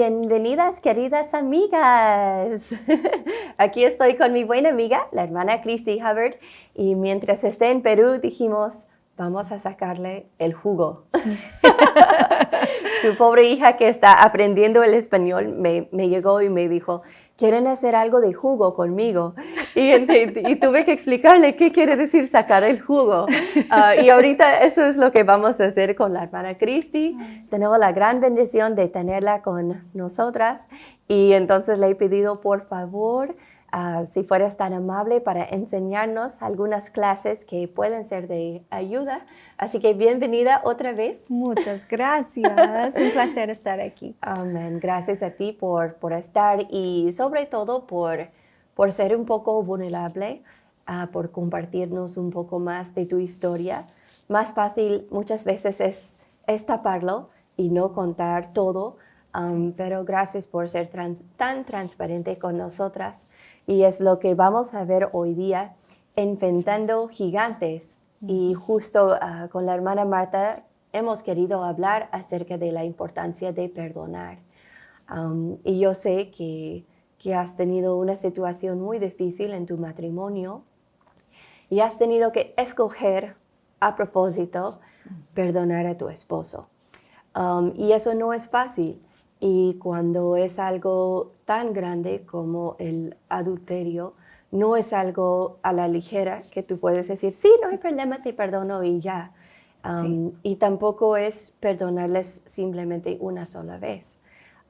Bienvenidas, queridas amigas. Aquí estoy con mi buena amiga, la hermana Christy Hubbard, y mientras esté en Perú dijimos, vamos a sacarle el jugo. Su pobre hija que está aprendiendo el español me llegó y me dijo, ¿quieren hacer algo de jugo conmigo? Y tuve que explicarle qué quiere decir sacar el jugo. Y ahorita eso es lo que vamos a hacer con la hermana Christy. Tenemos la gran bendición de tenerla con nosotras y entonces le he pedido por favor, si fueras tan amable para enseñarnos algunas clases que pueden ser de ayuda. Así que bienvenida otra vez. Muchas gracias. Un placer estar aquí. Amén. Gracias a ti por estar y sobre todo por ser un poco vulnerable, por compartirnos un poco más de tu historia. Más fácil muchas veces es taparlo y no contar todo, pero gracias por ser tan transparente con nosotras. Y es lo que vamos a ver hoy día, enfrentando gigantes. Y justo con la hermana Marta hemos querido hablar acerca de la importancia de perdonar. Y yo sé que has tenido una situación muy difícil en tu matrimonio y has tenido que escoger a propósito perdonar a tu esposo. Y eso no es fácil. Y cuando es algo tan grande como el adulterio, no es algo a la ligera que tú puedes decir, sí, no hay problema, te perdono y ya. Y tampoco es perdonarles simplemente una sola vez.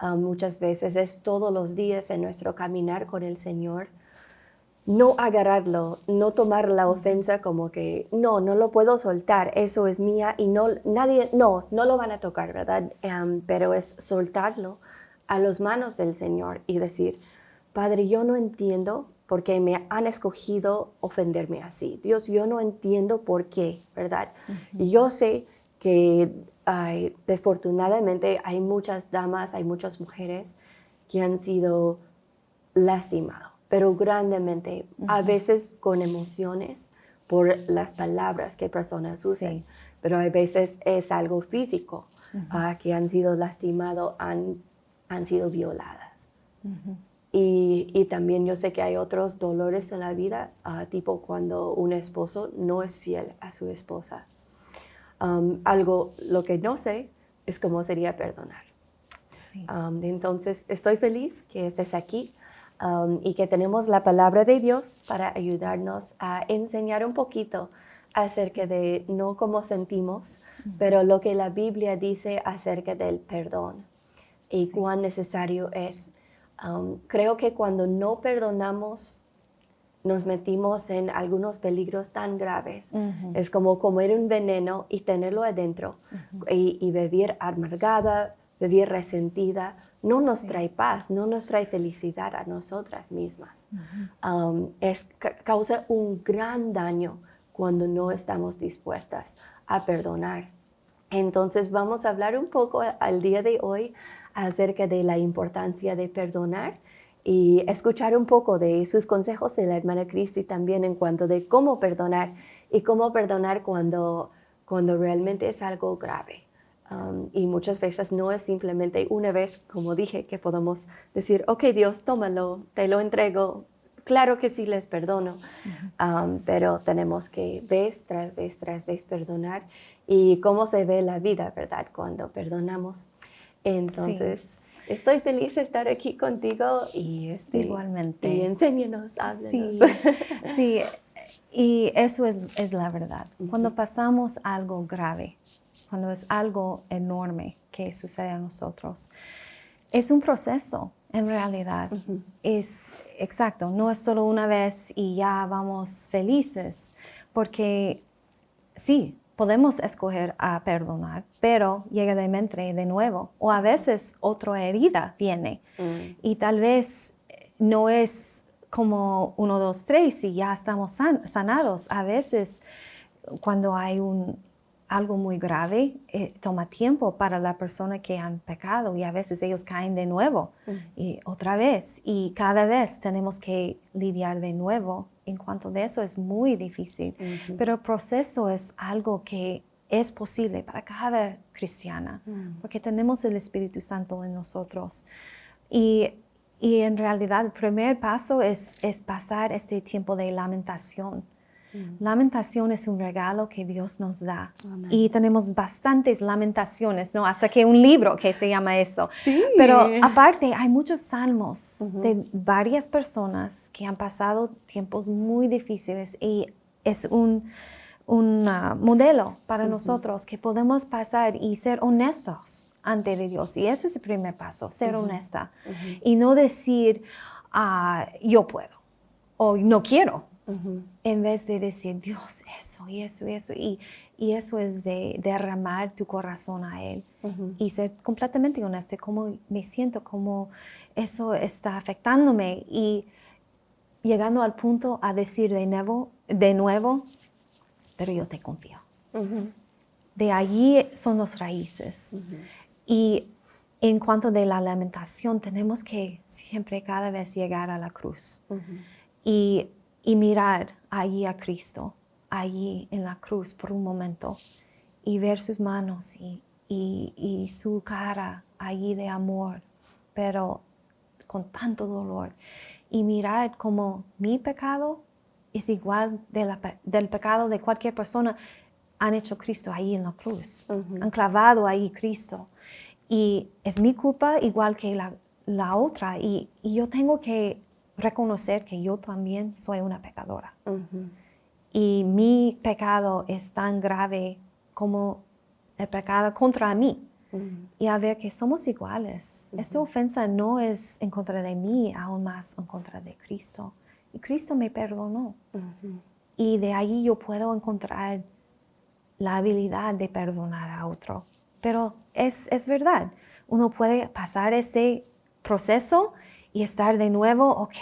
Muchas veces es todos los días en nuestro caminar con el Señor. No agarrarlo, no tomar la ofensa como que no lo puedo soltar, eso es mía y no lo van a tocar, ¿verdad? Pero es soltarlo a las manos del Señor y decir, Padre, yo no entiendo por qué me han escogido ofenderme así. Dios, yo no entiendo por qué, ¿verdad? Y yo sé que desafortunadamente hay muchas damas, hay muchas mujeres que han sido lastimadas, pero grandemente, a veces con emociones por las palabras que personas usan, pero a veces es algo físico, que han sido lastimados, han sido violadas. Y también yo sé que hay otros dolores en la vida, tipo cuando un esposo no es fiel a su esposa. Lo que no sé es cómo sería perdonar. Sí. Entonces, estoy feliz que estés aquí. Y que tenemos la palabra de Dios para ayudarnos a enseñar un poquito acerca de no cómo sentimos, pero lo que la Biblia dice acerca del perdón y cuán necesario es. Creo que cuando no perdonamos, nos metimos en algunos peligros tan graves. Es como comer un veneno y tenerlo adentro y vivir amargada, vivir resentida. No nos trae paz, no nos trae felicidad a nosotras mismas. Causa un gran daño cuando no estamos dispuestas a perdonar. Entonces vamos a hablar un poco al día de hoy acerca de la importancia de perdonar y escuchar un poco de sus consejos de la hermana Christy también en cuanto de cómo perdonar y cómo perdonar cuando realmente es algo grave. Y muchas veces no es simplemente una vez, como dije, que podemos decir, ok, Dios, tómalo, te lo entrego. Claro que sí les perdono, pero tenemos que vez tras vez perdonar. Y cómo se ve la vida, ¿verdad? Cuando perdonamos. Entonces, estoy feliz de estar aquí contigo y igualmente. Y enséñanos, háblanos. Sí, y eso es la verdad. Cuando pasamos algo grave, cuando es algo enorme que sucede a nosotros, es un proceso en realidad. Es exacto, no es solo una vez y ya vamos felices, porque sí, podemos escoger a perdonar, pero llega de mente de nuevo, o a veces otra herida viene y tal vez no es como 1, 2, 3 y ya estamos sanados. A veces cuando hay algo muy grave, toma tiempo para la persona que han pecado y a veces ellos caen de nuevo y otra vez y cada vez tenemos que lidiar de nuevo. En cuanto de eso es muy difícil, pero el proceso es algo que es posible para cada cristiana, porque tenemos el Espíritu Santo en nosotros. Y en realidad el primer paso es pasar este tiempo de lamentación. Lamentación es un regalo que Dios nos da. Amén. Y tenemos bastantes lamentaciones, ¿no? Hasta que un libro que se llama eso. Sí. Pero aparte hay muchos salmos de varias personas que han pasado tiempos muy difíciles y es un modelo para nosotros que podemos pasar y ser honestos ante de Dios. Y eso es el primer paso, ser honesta. Y no decir, yo puedo o no quiero. En vez de decir, Dios, eso y eso y eso. Y eso es de derramar tu corazón a Él. Y ser completamente honesto, cómo me siento, cómo eso está afectándome. Y llegando al punto a decir de nuevo, pero yo te confío. De allí son las raíces. Y en cuanto de la lamentación, tenemos que siempre cada vez llegar a la cruz. Y mirar allí a Cristo, allí en la cruz por un momento, y ver sus manos y su cara allí de amor, pero con tanto dolor. Y mirar como mi pecado es igual del pecado de cualquier persona. Han hecho Cristo ahí en la cruz, han clavado ahí Cristo. Y es mi culpa igual que la otra. Y yo tengo que reconocer que yo también soy una pecadora. Y mi pecado es tan grave como el pecado contra mí. Y a ver que somos iguales. Esta ofensa no es en contra de mí, aún más en contra de Cristo. Y Cristo me perdonó. Y de ahí yo puedo encontrar la habilidad de perdonar a otro. Pero es verdad. Uno puede pasar ese proceso y estar de nuevo, ok,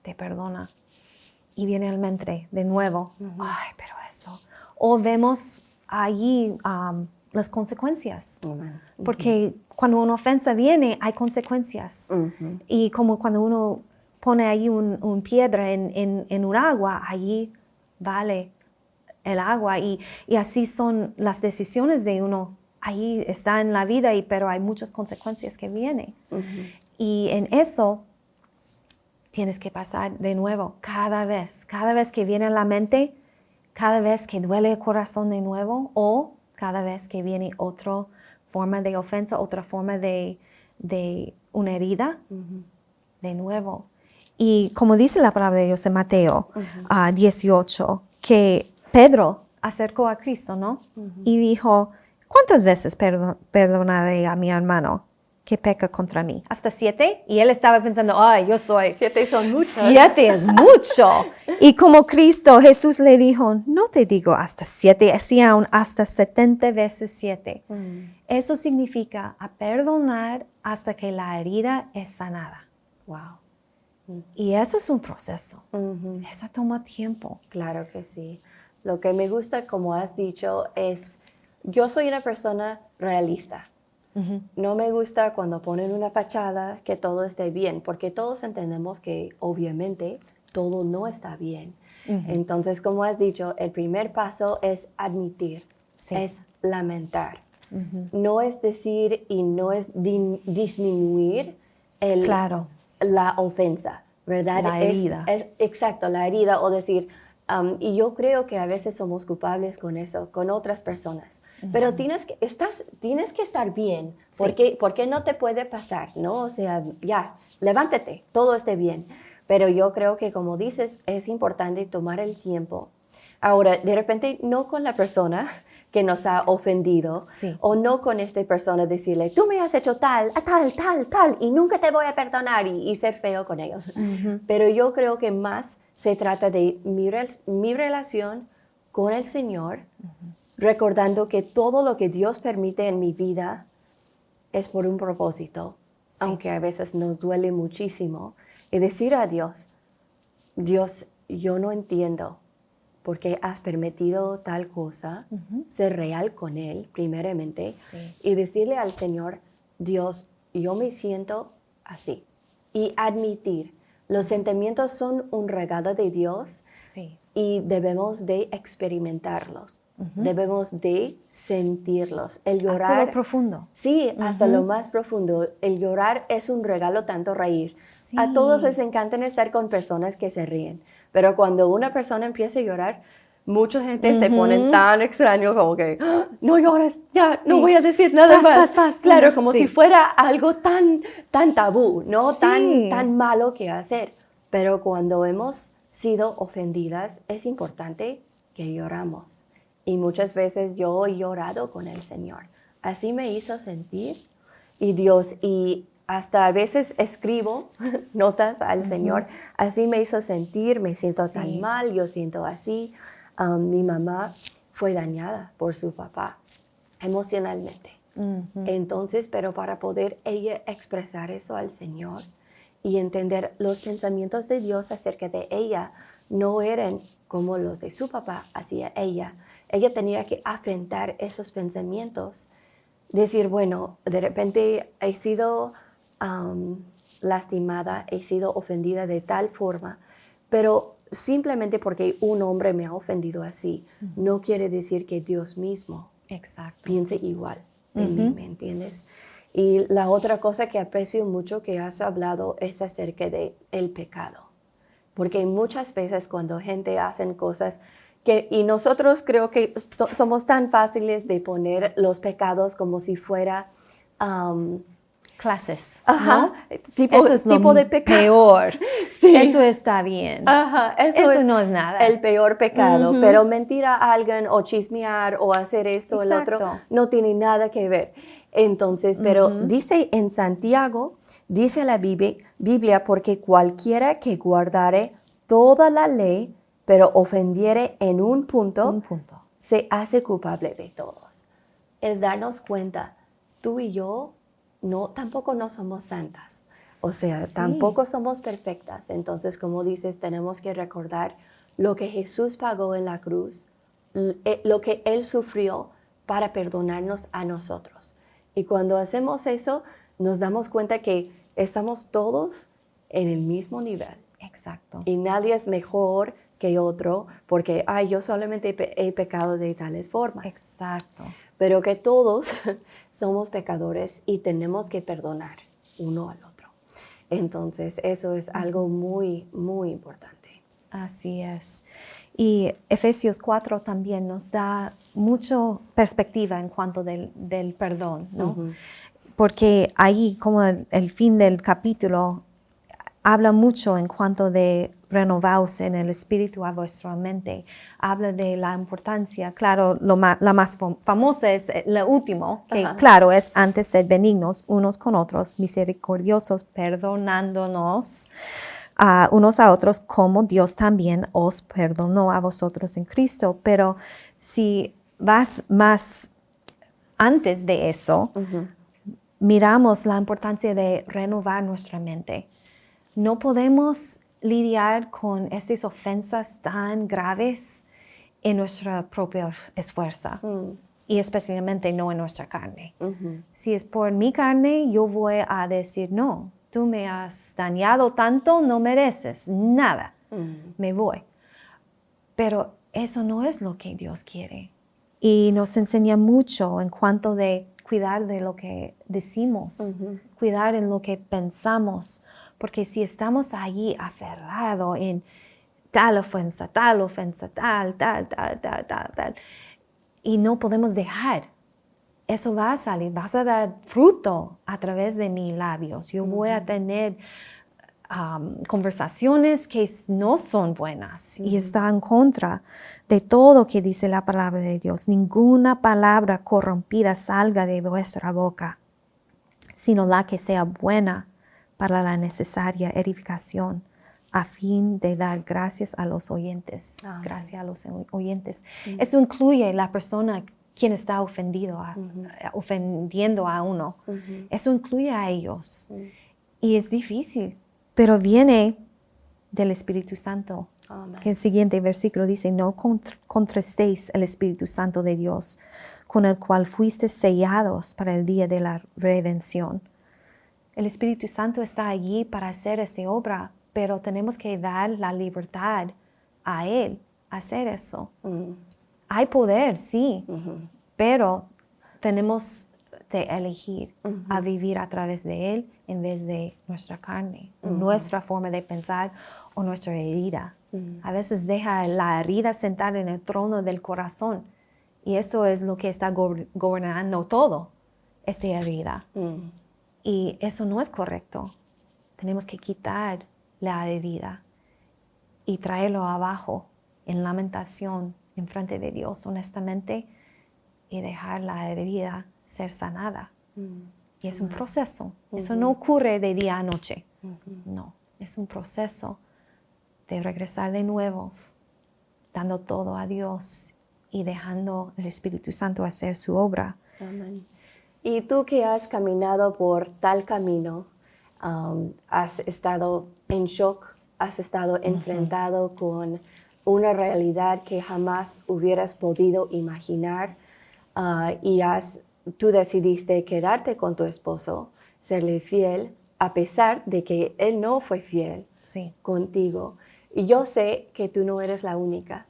te perdona. Y viene al mente de nuevo, ay, pero eso. O vemos allí las consecuencias. Porque cuando una ofensa viene, hay consecuencias. Y como cuando uno pone ahí una piedra en un agua, allí vale el agua. Y así son las decisiones de uno. Ahí está en la vida, pero hay muchas consecuencias que vienen. Y en eso tienes que pasar de nuevo cada vez que viene a la mente, cada vez que duele el corazón de nuevo o cada vez que viene otra forma de ofensa, otra forma de una herida, de nuevo. Y como dice la palabra de Dios en Mateo 18, que Pedro acercó a Cristo, ¿no? Y dijo, ¿cuántas veces perdonaré a mi hermano que peca contra mí? ¿Hasta 7? Y él estaba pensando, ay, yo soy... 7 son muchos. 7 es mucho. Y como Cristo, Jesús le dijo, no te digo hasta 7, así aún hasta 70 veces 7. Eso significa a perdonar hasta que la herida es sanada. Wow. Y eso es un proceso. Eso toma tiempo. Claro que sí. Lo que me gusta, como has dicho, es, yo soy una persona realista. No me gusta cuando ponen una fachada que todo esté bien, porque todos entendemos que obviamente todo no está bien. Entonces, como has dicho, el primer paso es admitir, es lamentar. No es decir y no es disminuir la ofensa, ¿verdad? La herida. Exacto, la herida, o decir, y yo creo que a veces somos culpables con eso, con otras personas. Pero tienes que estar bien, porque no te puede pasar, ¿no? O sea, ya, levántate, todo esté bien. Pero yo creo que, como dices, es importante tomar el tiempo. Ahora, de repente, no con la persona que nos ha ofendido, o no con esta persona decirle, tú me has hecho tal, y nunca te voy a perdonar, y ser feo con ellos. Pero yo creo que más se trata de mi relación con el Señor, recordando que todo lo que Dios permite en mi vida es por un propósito, aunque a veces nos duele muchísimo, y decir a Dios, Dios, yo no entiendo por qué has permitido tal cosa, ser real con Él primeramente, y decirle al Señor, Dios, yo me siento así, y admitir, los sentimientos son un regalo de Dios y debemos de experimentarlos. debemos de sentirlos. El llorar. Hasta lo profundo. Sí, hasta lo más profundo. El llorar es un regalo, tanto reír. Sí. A todos les encanta estar con personas que se ríen, pero cuando una persona empieza a llorar, mucha gente se pone tan extraño como que, "Ah, no llores, ya, no voy a decir nada más". Paz. Claro, como si fuera algo tan tabú, ¿no? Sí. Tan malo que hacer. Pero cuando hemos sido ofendidas, es importante que lloramos. Y muchas veces yo he llorado con el Señor. Así me hizo sentir. Y Dios, y hasta a veces escribo notas al Señor. Así me hizo sentir, me siento tan mal, yo siento así. Mi mamá fue dañada por su papá emocionalmente. Entonces, pero para poder ella expresar eso al Señor y entender los pensamientos de Dios acerca de ella no eran como los de su papá hacia ella. Ella tenía que afrontar esos pensamientos, decir, bueno, de repente he sido lastimada, he sido ofendida de tal forma, pero simplemente porque un hombre me ha ofendido así, no quiere decir que Dios mismo piense igual de mí, ¿me entiendes? Y la otra cosa que aprecio mucho que has hablado es acerca de el pecado. Porque muchas veces cuando gente hace cosas y nosotros creo que somos tan fáciles de poner los pecados como si fuera clases, ajá, ¿no? tipo es de pecado. Peor. Sí. Eso está bien. Ajá, eso no es nada. El peor pecado, pero mentir a alguien o chismear o hacer esto o el otro no tiene nada que ver. Entonces, pero dice en Santiago, dice la Biblia, porque cualquiera que guardare toda la ley, pero ofendiere en un punto, se hace culpable de todos. Es darnos cuenta, tú y yo tampoco no somos santas. O sea, tampoco somos perfectas. Entonces, como dices, tenemos que recordar lo que Jesús pagó en la cruz, lo que Él sufrió para perdonarnos a nosotros. Y cuando hacemos eso, nos damos cuenta que estamos todos en el mismo nivel. Exacto. Y nadie es mejor que otro porque, yo solamente he pecado de tales formas. Exacto. Pero que todos somos pecadores y tenemos que perdonar uno al otro. Entonces, eso es algo muy, muy importante. Así es. Y Efesios 4 también nos da mucha perspectiva en cuanto del perdón, ¿no? Porque ahí, como el fin del capítulo, habla mucho en cuanto de renovaos en el espíritu a vuestra mente. Habla de la importancia, claro, la más famosa es lo último, que claro, es antes ser benignos unos con otros, misericordiosos, perdonándonos unos a otros, como Dios también os perdonó a vosotros en Cristo. Pero si vas más antes de eso, miramos la importancia de renovar nuestra mente. No podemos lidiar con estas ofensas tan graves en nuestra propia esfuerzo y especialmente no en nuestra carne. Si es por mi carne, yo voy a decir, no, tú me has dañado tanto, no mereces nada, me voy. Pero eso no es lo que Dios quiere. Y nos enseña mucho en cuanto de cuidar de lo que decimos, cuidar en lo que pensamos. Porque si estamos allí aferrados en tal ofensa, tal, y no podemos dejar, eso va a salir, vas a dar fruto a través de mis labios. Yo voy a tener conversaciones que no son buenas y está en contra de todo que dice la palabra de Dios. Ninguna palabra corrompida salga de vuestra boca, sino la que sea buena para la necesaria edificación, a fin de dar gracias a los oyentes. Amén. Gracias a los oyentes. Eso incluye la persona quien está ofendiendo a uno. Eso incluye a ellos. Y es difícil, pero viene del Espíritu Santo. Amén. Que el siguiente versículo dice, no contristéis el Espíritu Santo de Dios, con el cual fuisteis sellados para el día de la redención. El Espíritu Santo está allí para hacer esa obra, pero tenemos que dar la libertad a Él, a hacer eso. Hay poder, sí, pero tenemos de elegir a vivir a través de Él en vez de nuestra carne, nuestra forma de pensar o nuestra herida. A veces deja la herida sentada en el trono del corazón y eso es lo que está gobernando todo, esta herida. Y eso no es correcto. Tenemos que quitar la herida y traerlo abajo en lamentación, en frente de Dios, honestamente, y dejar la herida ser sanada. Y es un proceso. Eso no ocurre de día a noche. No, es un proceso de regresar de nuevo, dando todo a Dios y dejando el Espíritu Santo hacer su obra. Amén. Y tú que has caminado por tal camino, has estado en shock, has estado enfrentado con una realidad que jamás hubieras podido imaginar y tú decidiste quedarte con tu esposo, serle fiel, a pesar de que él no fue fiel contigo. Y yo sé que tú no eres la única.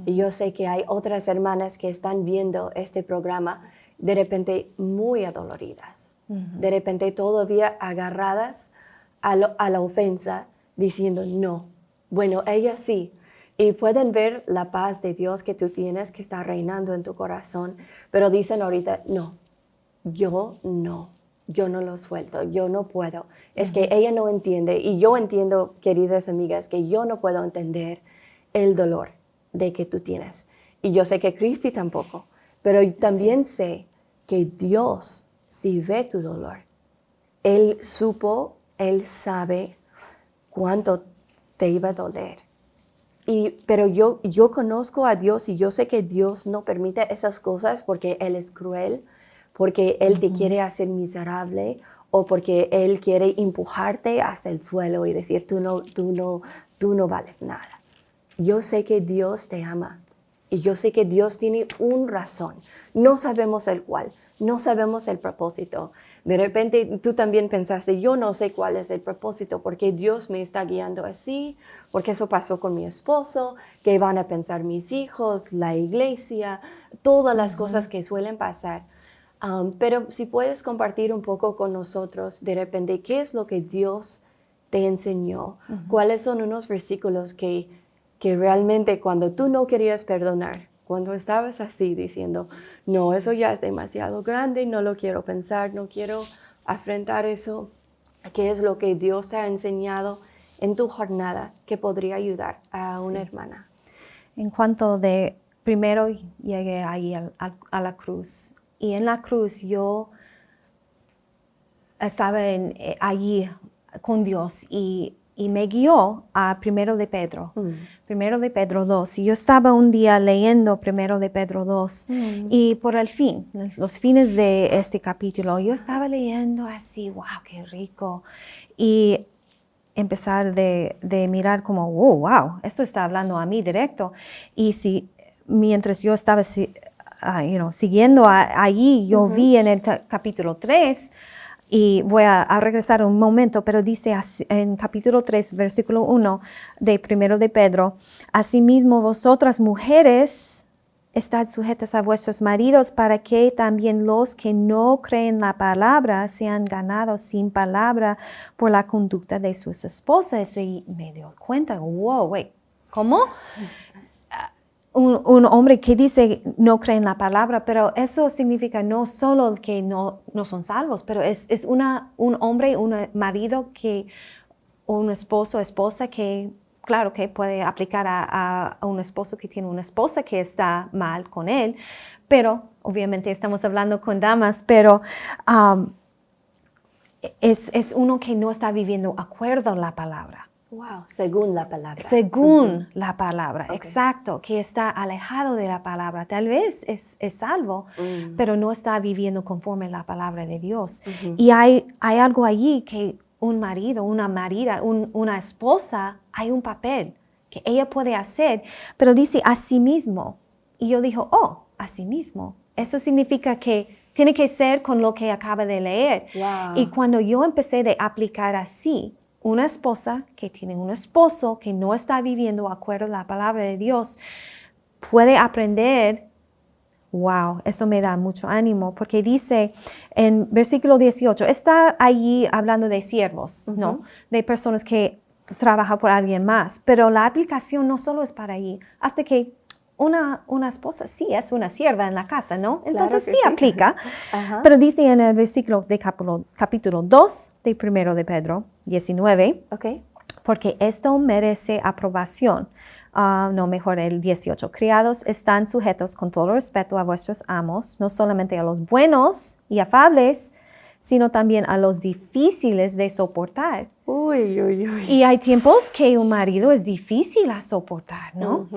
Y yo sé que hay otras hermanas que están viendo este programa de repente muy adoloridas, de repente todavía agarradas a la ofensa, diciendo no. Bueno, ellas sí. Y pueden ver la paz de Dios que tú tienes, que está reinando en tu corazón, pero dicen ahorita, no, yo no lo suelto, yo no puedo. Es que ella no entiende, y yo entiendo, queridas amigas, que yo no puedo entender el dolor de que tú tienes. Y yo sé que Cristi tampoco, pero también sé que Dios sí ve tu dolor. Él Él sabe cuánto te iba a doler. Pero yo conozco a Dios y yo sé que Dios no permite esas cosas porque Él es cruel, porque Él te quiere hacer miserable o porque Él quiere empujarte hasta el suelo y decir, tú no vales nada. Yo sé que Dios te ama y yo sé que Dios tiene una razón. No sabemos el cuál, no sabemos el propósito. De repente tú también pensaste, yo no sé cuál es el propósito, porque Dios me está guiando así, porque eso pasó con mi esposo, qué van a pensar mis hijos, la iglesia, todas las cosas que suelen pasar. Pero si puedes compartir un poco con nosotros, de repente, ¿qué es lo que Dios te enseñó? ¿Cuáles son unos versículos que realmente cuando tú no querías perdonar, cuando estabas así diciendo, no, eso ya es demasiado grande, no lo quiero pensar, no quiero afrontar eso, qué es lo que Dios te ha enseñado en tu jornada que podría ayudar a una hermana? En cuanto de primero llegué ahí a la cruz, y en la cruz yo estaba allí con Dios y me guió a Primero de Pedro, Primero de Pedro 2. Y yo estaba un día leyendo Primero de Pedro 2 y por el fin, los fines de este capítulo, yo estaba leyendo así, wow, qué rico. Y empezar de mirar como, oh, wow, esto está hablando a mí directo. Y mientras yo estaba siguiendo allí, yo vi en el capítulo 3, y voy a regresar un momento, pero dice en capítulo 3, versículo 1 de Primero de Pedro, asimismo vosotras mujeres estad sujetas a vuestros maridos para que también los que no creen la palabra sean ganados sin palabra por la conducta de sus esposas. Y me dio cuenta, wow, wait, ¿cómo? Un hombre que dice no cree en la palabra, pero eso significa no solo que no son salvos, pero es un hombre, un marido, un esposo, esposa que, claro, que puede aplicar a un esposo que tiene una esposa que está mal con él, pero obviamente estamos hablando con damas, pero es uno que no está viviendo acuerdo a la palabra. Wow, según la palabra. Según la palabra, exacto, que está alejado de la palabra. Tal vez es salvo, pero no está viviendo conforme a la palabra de Dios. Y hay algo allí que un marido, una marida, una esposa, hay un papel que ella puede hacer, pero dice a sí mismo. Y yo digo, oh, a sí mismo. Eso significa que tiene que ser con lo que acaba de leer. Wow. Y cuando yo empecé de aplicar así, una esposa que tiene un esposo que no está viviendo de acuerdo a la palabra de Dios puede aprender Wow, eso me da mucho ánimo porque dice en versículo 18, está allí hablando de siervos, ¿no? De personas que trabajan por alguien más, pero la aplicación no solo es para allí, hasta que una esposa sí es una sierva en la casa, ¿no? Entonces Claro que sí aplica, pero dice en el versículo de capítulo 2 de 1 de Pedro 19, Ok. porque esto merece aprobación. No, mejor el 18. Criados están sujetos con todo respeto a vuestros amos, no solamente a los buenos y afables, sino también a los difíciles de soportar. Uy, uy, uy. Y hay tiempos que un marido es difícil a soportar, ¿no?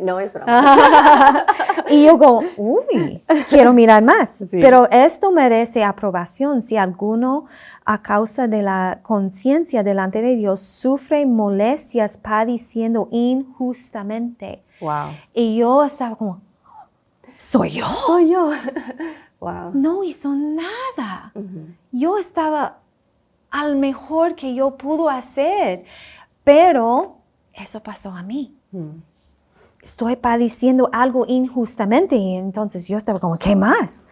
No es broma. Y yo como, uy, quiero mirar más. Sí. Pero esto merece aprobación si alguno, a causa de la conciencia delante de Dios, sufre molestias padeciendo injustamente. Wow. Y yo estaba como, ¿soy yo? Soy yo. Wow. No hizo nada. Yo estaba al mejor que yo pudo hacer, pero eso pasó a mí. Estoy padeciendo algo injustamente y entonces yo estaba como, ¿qué más?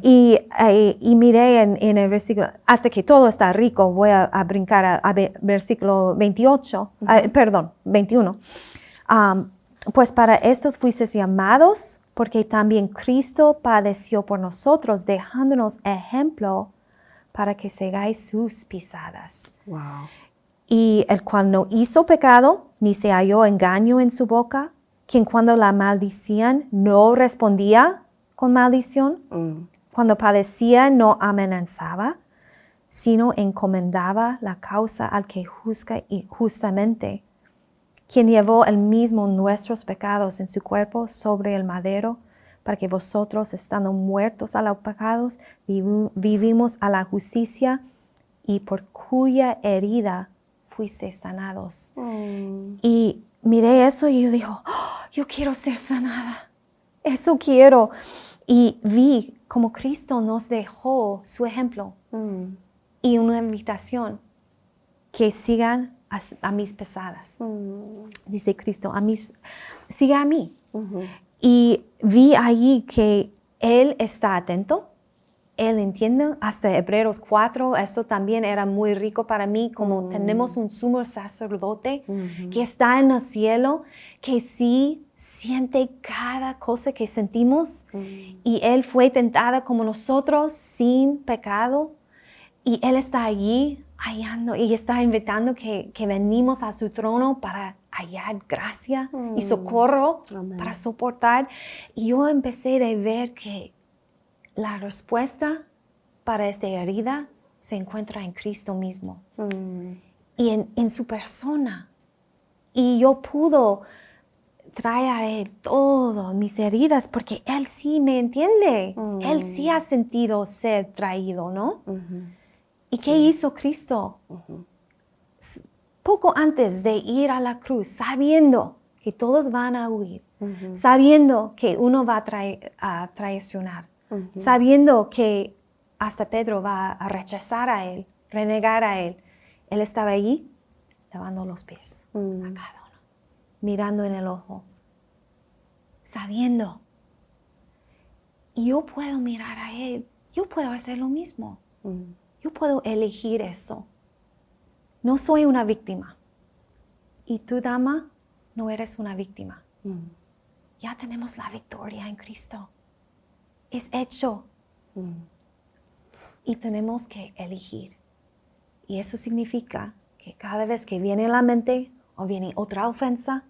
Y miré en el versículo, hasta que todo está rico, voy a brincar a versículo 28, perdón, 21. Pues para estos fuisteis llamados, porque también Cristo padeció por nosotros, dejándonos ejemplo para que sigáis sus pisadas. Wow. Y el cual no hizo pecado, ni se halló engaño en su boca, quien cuando la maldicían no respondía con maldición, cuando padecía no amenazaba, sino encomendaba la causa al que juzga justamente, quien llevó el mismo nuestros pecados en su cuerpo sobre el madero, para que vosotros, estando muertos a los pecados, vivimos a la justicia, y por cuya herida fuisteis sanados. Y miré eso y yo dije, oh, yo quiero ser sanada. Eso quiero. Y vi como Cristo nos dejó su ejemplo y una invitación que sigan a mis pesadas. Dice Cristo, siga a mí. Y vi allí que Él está atento. Él entiende, hasta Hebreos 4, eso también era muy rico para mí, como tenemos un sumo sacerdote que está en el cielo, que sí siente cada cosa que sentimos, y Él fue tentada como nosotros, sin pecado, y Él está allí hallando, y está invitando que venimos a su trono para hallar gracia y socorro. Amén. Para soportar. Y yo empecé a ver que la respuesta para esta herida se encuentra en Cristo mismo y en su persona. Y yo puedo traer a Él todas mis heridas porque Él sí me entiende. Él sí ha sentido ser traído, ¿no? ¿Y qué hizo Cristo? Poco antes de ir a la cruz, sabiendo que todos van a huir, sabiendo que uno va a traicionar, sabiendo que hasta Pedro va a rechazar a Él, renegar a Él. Él estaba allí lavando los pies a cada uno, mirando en el ojo, sabiendo. Y yo puedo mirar a Él, yo puedo hacer lo mismo. Yo puedo elegir eso. No soy una víctima. Y tú, dama, no eres una víctima. Ya tenemos la victoria en Cristo. Es hecho. Y tenemos que elegir. Y eso significa que cada vez que viene a la mente o viene otra ofensa,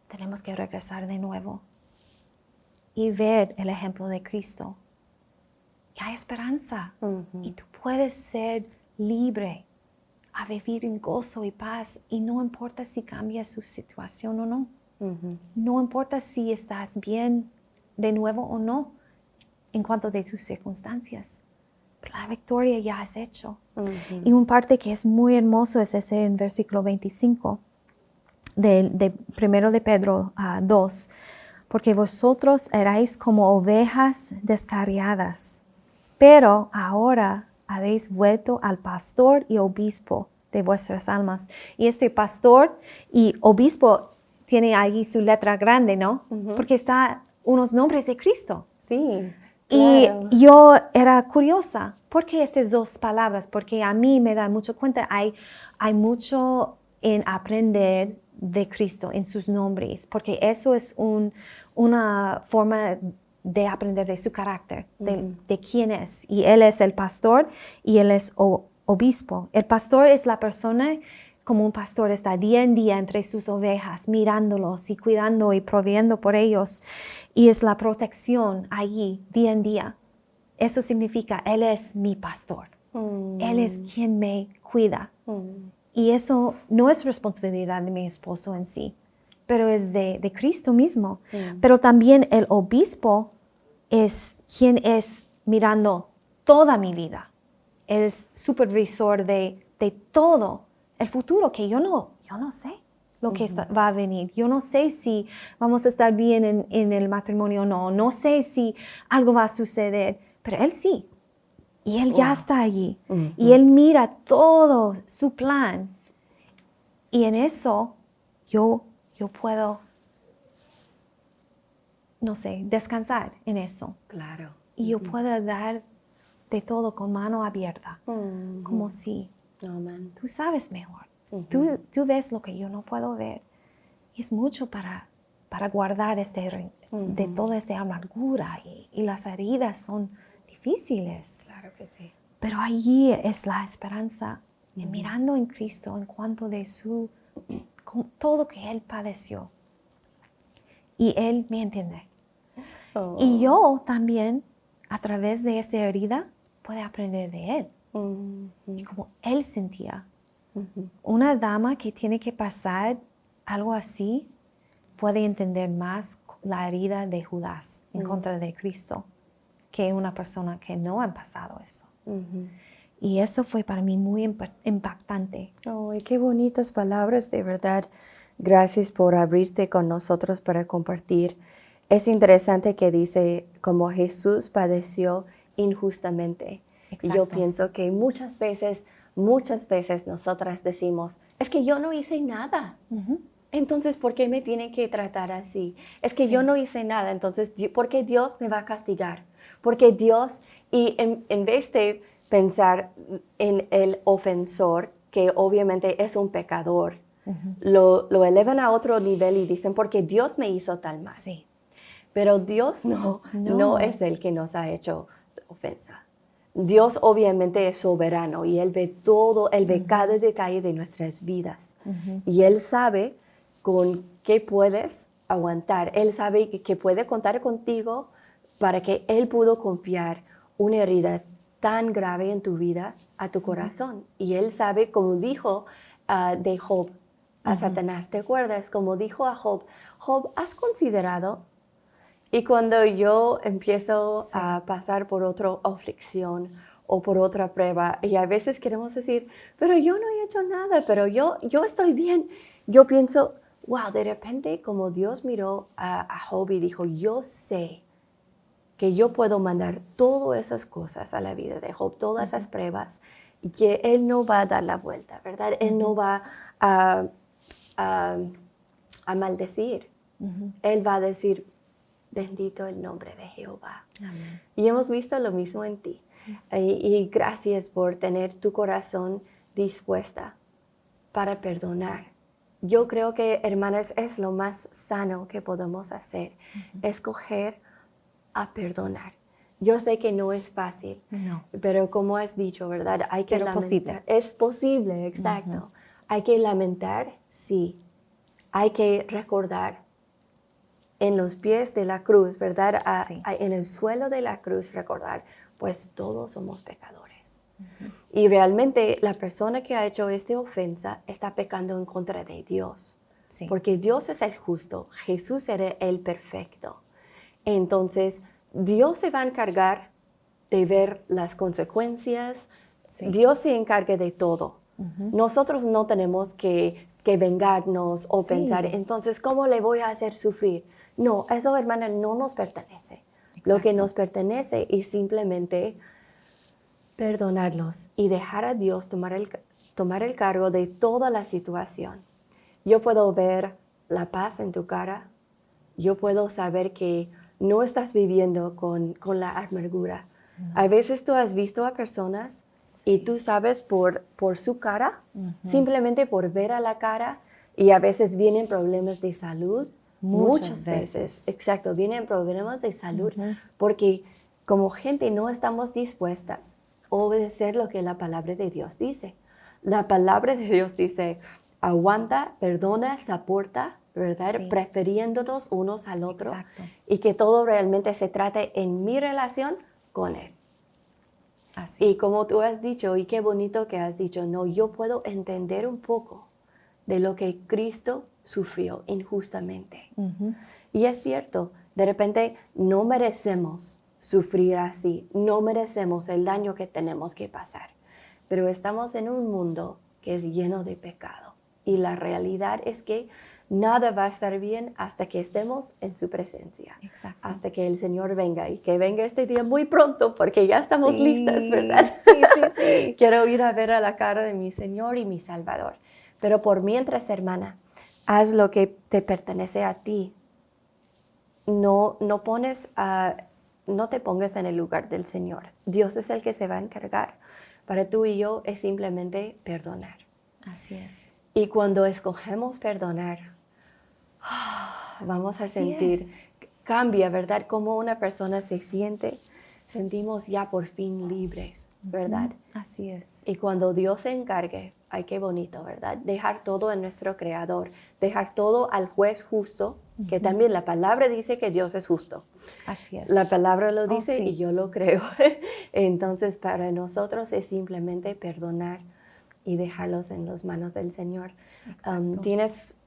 tenemos que regresar de nuevo y ver el ejemplo de Cristo. Y hay esperanza. Y tú puedes ser libre a vivir en gozo y paz. Y no importa si cambia su situación o no. No importa si estás bien de nuevo o no en cuanto de tus circunstancias. Pero la victoria ya es hecho. Y un parte que es muy hermoso es ese en versículo 25 de 1 de Pedro 2. Porque vosotros erais como ovejas descarriadas, pero ahora habéis vuelto al pastor y obispo de vuestras almas. Y este pastor y obispo tiene ahí su letra grande, ¿no? Porque está unos nombres de Cristo. Sí, Y claro. yo era curiosa, ¿por qué estas dos palabras? Porque a mí me da mucho cuenta, hay mucho en aprender de Cristo, en sus nombres, porque eso es una forma de aprender de su carácter, de quién es. Y Él es el pastor y Él es obispo. El pastor es la persona, como un pastor está día en día entre sus ovejas, mirándolos y cuidando y proveyendo por ellos. Y es la protección allí, día en día. Eso significa, Él es mi pastor. Él es quien me cuida. Y eso no es responsabilidad de mi esposo en sí, pero es de Cristo mismo. Pero también el obispo es quien es mirando toda mi vida. Es supervisor de todo el futuro, que yo no sé lo que va a venir. Yo no sé si vamos a estar bien en el matrimonio o no. No sé si algo va a suceder, pero Él sí. Y Él ya está allí. Y Él mira todo su plan. Y en eso yo puedo, no sé, descansar en eso. Claro. Y yo puedo dar de todo con mano abierta. Como si Amén. tú sabes mejor. Tú ves lo que yo no puedo ver. Y es mucho para guardar de toda esta amargura. Y las heridas son difíciles. Claro que sí. Pero allí es la esperanza, mirando en Cristo en cuanto de con todo que Él padeció. Y Él me entiende. Oh. Y yo también, a través de esta herida, puedo aprender de Él. Y como Él sentía. Una dama que tiene que pasar algo así puede entender más la herida de Judas en contra de Cristo que una persona que no ha pasado eso. Y eso fue para mí muy impactante. Ay, qué bonitas palabras, de verdad. Gracias por abrirte con nosotros para compartir. Es interesante que dice, como Jesús padeció injustamente. Y yo Exacto. pienso que muchas veces nosotras decimos, es que yo no hice nada. Entonces, ¿por qué me tienen que tratar así? Es que yo no hice nada, entonces, ¿por qué Dios me va a castigar? Porque Dios, y en vez de pensar en el ofensor, que obviamente es un pecador, lo elevan a otro nivel y dicen, porque Dios me hizo tal mal. Sí. Pero Dios no es el que nos ha hecho ofensa. Dios obviamente es soberano y Él ve todo, Él ve cada detalle de nuestras vidas. Y Él sabe con qué puedes aguantar. Él sabe que puede contar contigo para que Él pudo confiar una herida tan grave en tu vida a tu corazón. Y Él sabe, como dijo de Job a Satanás, ¿te acuerdas? Como dijo a Job, Job, ¿has considerado? Y cuando yo empiezo a pasar por otra aflicción o por otra prueba, y a veces queremos decir, pero yo no he hecho nada, pero yo estoy bien. Yo pienso, wow, de repente como Dios miró a Job y dijo, yo sé que yo puedo mandar todas esas cosas a la vida de Job, todas esas pruebas, y que Él no va a dar la vuelta, ¿verdad? Él no va a maldecir. Él va a decir, bendito el nombre de Jehová. Amén. Y hemos visto lo mismo en ti. Y gracias por tener tu corazón dispuesta para perdonar. Yo creo que, hermanas, es lo más sano que podemos hacer, escoger a perdonar. Yo sé que no es fácil, pero como has dicho, ¿verdad? Hay que Pero lamentar. posible. Es posible, exacto. Hay que lamentar, sí. Hay que recordar en los pies de la cruz, ¿verdad? En el suelo de la cruz recordar, pues todos somos pecadores. Y realmente la persona que ha hecho esta ofensa está pecando en contra de Dios. Sí. Porque Dios es el justo, Jesús era el perfecto. Entonces, Dios se va a encargar de ver las consecuencias. Dios se encarga de todo. Nosotros no tenemos que vengarnos o pensar, entonces, ¿cómo le voy a hacer sufrir? No, eso, hermana, no nos pertenece. Lo que nos pertenece es simplemente perdonarlos y dejar a Dios tomar el cargo de toda la situación. Yo puedo ver la paz en tu cara. Yo puedo saber que no estás viviendo con la amargura. A veces tú has visto a personas y tú sabes por su cara, simplemente por ver a la cara, y a veces vienen problemas de salud. Muchas veces. Exacto, vienen problemas de salud porque como gente no estamos dispuestas a obedecer lo que la palabra de Dios dice. La palabra de Dios dice, aguanta, perdona, soporta, ¿verdad? Sí. Prefiriéndonos unos al otro. Exacto. Y que todo realmente se trate en mi relación con Él. Así. Y como tú has dicho, y qué bonito que has dicho, no, yo puedo entender un poco de lo que Cristo sufrió injustamente. Y es cierto, de repente no merecemos sufrir así, no merecemos el daño que tenemos que pasar, pero estamos en un mundo que es lleno de pecado. Y la realidad es que nada va a estar bien hasta que estemos en su presencia. Exacto. Hasta que el Señor venga, y que venga este día muy pronto porque ya estamos listas, ¿verdad? Sí. Quiero ir a ver a la cara de mi Señor y mi Salvador. Pero por mientras, hermana, haz lo que te pertenece a ti. No te pongas en el lugar del Señor. Dios es el que se va a encargar. Para tú y yo es simplemente perdonar. Así es. Y cuando escogemos perdonar, vamos a Así sentir, es. cambia, ¿verdad? Cómo una persona se siente. Sentimos ya por fin libres, ¿verdad? Así es. Y cuando Dios se encargue, ay, qué bonito, ¿verdad? Dejar todo en nuestro Creador, dejar todo al juez justo, que también la palabra dice que Dios es justo. Así es. La palabra lo dice sí. y yo lo creo. Entonces, para nosotros es simplemente perdonar y dejarlos en las manos del Señor. ¿Tienes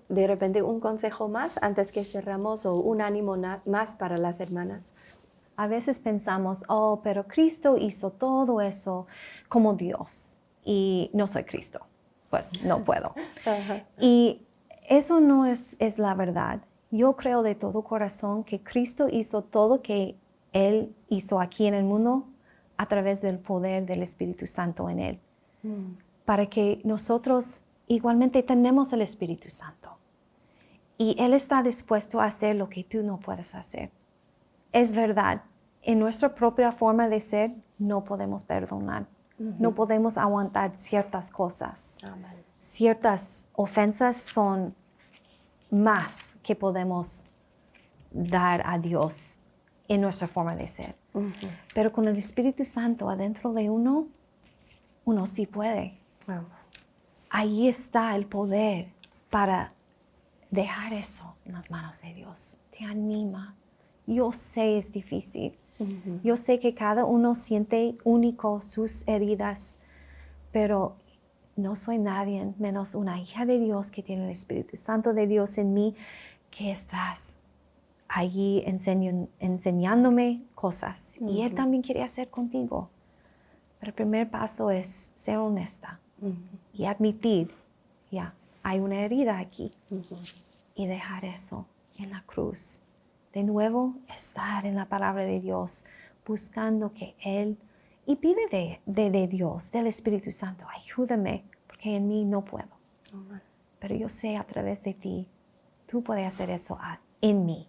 de repente un consejo más antes que cerramos o un ánimo más para las hermanas? A veces pensamos, oh, pero Cristo hizo todo eso como Dios y no soy Cristo, pues no puedo. Y eso no es la verdad. Yo creo de todo corazón que Cristo hizo todo que Él hizo aquí en el mundo a través del poder del Espíritu Santo en Él. Para que nosotros igualmente tenemos el Espíritu Santo. Y Él está dispuesto a hacer lo que tú no puedes hacer. Es verdad, en nuestra propia forma de ser no podemos perdonar, no podemos aguantar ciertas cosas. Amén. Ciertas ofensas son más que podemos dar a Dios en nuestra forma de ser. Pero con el Espíritu Santo adentro de uno sí puede. Amén. Ahí está el poder para dejar eso en las manos de Dios. Te anima. Yo sé es difícil. Yo sé que cada uno siente único sus heridas, pero no soy nadie menos una hija de Dios que tiene el Espíritu Santo de Dios en mí, que estás allí enseñándome cosas. Y Él también quiere hacer contigo. Pero el primer paso es ser honesta y admitir, ya, hay una herida aquí. Y dejar eso en la cruz. De nuevo, estar en la palabra de Dios, buscando que Él, y pide de Dios, del Espíritu Santo, ayúdame, porque en mí no puedo. Pero yo sé a través de ti, tú puedes hacer eso en mí.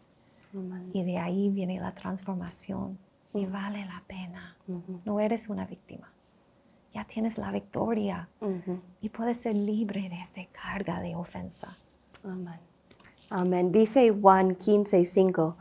Y de ahí viene la transformación. Y vale la pena. No eres una víctima. Ya tienes la victoria. Y puedes ser libre de esta carga de ofensa. Amén. Amén. Dice Juan 15:5,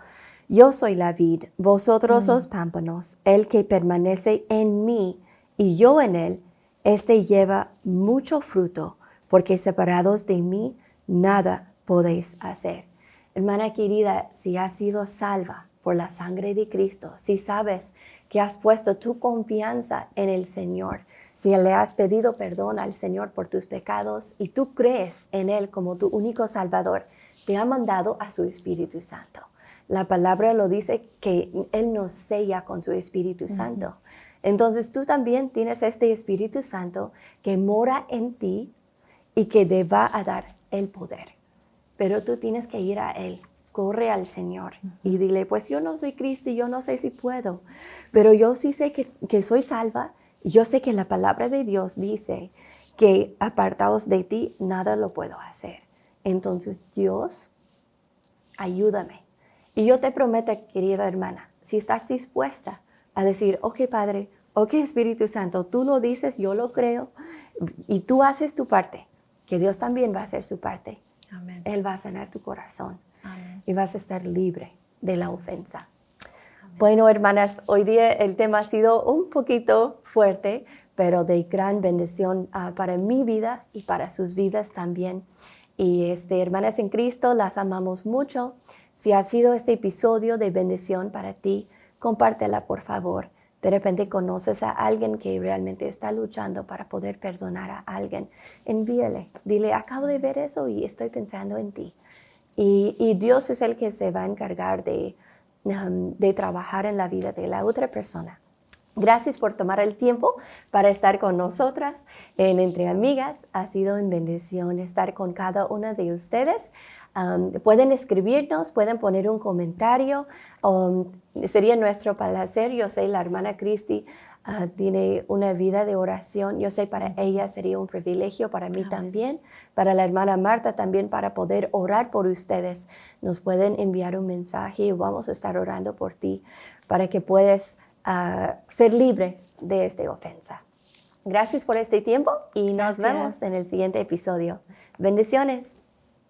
yo soy la vid, vosotros los pámpanos, el que permanece en mí y yo en él, este lleva mucho fruto, porque separados de mí nada podéis hacer. Hermana querida, si has sido salva por la sangre de Cristo, si sabes que has puesto tu confianza en el Señor, si le has pedido perdón al Señor por tus pecados y tú crees en Él como tu único Salvador, te ha mandado a su Espíritu Santo. La palabra lo dice que Él nos sella con su Espíritu Santo. Entonces tú también tienes este Espíritu Santo que mora en ti y que te va a dar el poder. Pero tú tienes que ir a Él. Corre al Señor y dile, pues yo no soy Cristo y yo no sé si puedo, pero yo sí sé que soy salva. Yo sé que la palabra de Dios dice que apartados de ti nada lo puedo hacer. Entonces, Dios, ayúdame. Y yo te prometo, querida hermana, si estás dispuesta a decir, ok, Padre, ok, Espíritu Santo, tú lo dices, yo lo creo, y tú haces tu parte, que Dios también va a hacer su parte. Amén. Él va a sanar tu corazón. Amén. Y vas a estar libre de la ofensa. Bueno, hermanas, hoy día el tema ha sido un poquito fuerte, pero de gran bendición para mi vida y para sus vidas también. Y hermanas en Cristo, las amamos mucho. Si ha sido este episodio de bendición para ti, compártela por favor. De repente conoces a alguien que realmente está luchando para poder perdonar a alguien. Envíale, dile, acabo de ver eso y estoy pensando en ti. Y Dios es el que se va a encargar de trabajar en la vida de la otra persona. Gracias por tomar el tiempo para estar con nosotras en Entre Amigas. Ha sido una bendición estar con cada una de ustedes. Pueden escribirnos, pueden poner un comentario. Sería nuestro placer. Yo sé, la hermana Cristi tiene una vida de oración. Yo sé, para ella sería un privilegio, para mí también, para la hermana Marta también, para poder orar por ustedes. Nos pueden enviar un mensaje y vamos a estar orando por ti para que puedas ser libre de esta ofensa. Gracias por este tiempo y nos vemos en el siguiente episodio. Bendiciones.